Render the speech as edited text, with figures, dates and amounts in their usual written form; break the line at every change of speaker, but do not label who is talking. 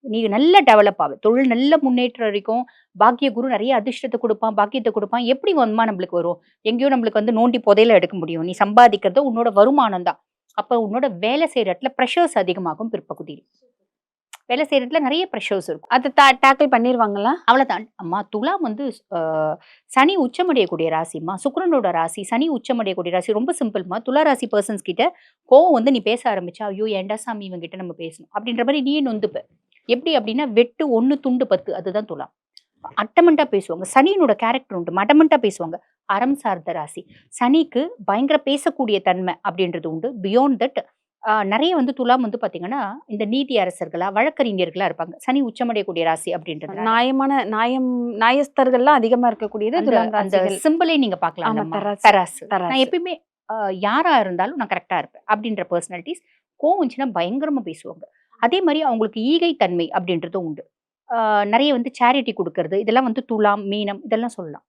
நீ நல்ல டெவலப் ஆவ. தொழில் நல்ல முன்னேற்றம் இருக்கும். பாக்கிய குரு நெறைய அதிர்ஷ்டத்த குடுப்பான், பாக்கியத்த குடுப்பான். எப்படி வருமானம் நம்மளுக்கு வரும்? எங்கேயோ நம்மளுக்கு வந்து நோண்டி புதையல எடுக்க முடியும். நீ சம்பாதிக்கிறது உன்னோட வருமானம் தான். அப்ப உன்னோட வேலை செய்ற இடத்துல பிரஷர்ஸ் அதிகமாகும் பிற்பகுதியில். வேலை செய்ற இடத்துல நெறைய பிரஷர்ஸ் இருக்கும்.
அத டேக்கிள் பண்ணிருவாங்களா?
அவ்வளதான். அம்மா துலாம் வந்து அ சனி உச்சமடையக்கூடிய ராசிம்மா. சுக்கிரனோட ராசி. சனி உச்சமடையக்கூடிய ராசி. ரொம்ப சிம்பிள்ம்மா. துலா ராசி பெர்சன்ஸ் கிட்ட கோவம் வந்து நீ பேச ஆரம்பிச்சா, "ஐயோ! ஏன்டா சாமி இவன்கிட்ட நம்ம பேசணும்." அப்படின்ற மாரி நீயே நொந்துப்ப. எப்படி அப்படின்னா, வெட்டு 1 துண்டு 10 அதுதான் துலாம். அட்டமெண்டா பேசுவாங்க. சனியினோட கேரக்டர் உண்டு. அடமெண்டா பேசுவாங்க. அறம் சார்ந்த ராசி. சனிக்கு பயங்கர பேசக்கூடிய தன்மை அப்படின்றது உண்டு. பியாண்ட் தட் நெறைய வந்து துலாம் வந்து பார்த்தீங்கன்னா, இந்த நீதி அரசர்களா, வழக்கறிஞர்களா இருப்பாங்க. சனி உச்சமடையக்கூடிய ராசி அப்படின்றதுனால.
நியாயஸ்தர்கள்லாம் அதிகமா இருக்கக்கூடியது
அந்த
துலாம்
அந்த
ராசிகள்.
சிம்பலே நீங்க
ஆமா,
பார்க்கலாம்லம்மா.
தராசு.
தராசு. நான்
தராசு.
எப்பயுமே யாரா இருந்தாலும் நான் கரெக்ட்டா இருப்பேன். அப்படின்ற பெர்சனாலிட்டீஸ். கோவம் வந்துச்சுன்னா பயங்கரமா பேசுவாங்க. அதே மாரி அவங்களுக்கு ஈகை தன்மை அப்படின்றதும் உண்டு. நெறைய வந்து சேரிட்டி குடுக்கறது, இதெல்லாம் வந்து துலாம், மீனம் இதெல்லாம் சொல்லலாம்.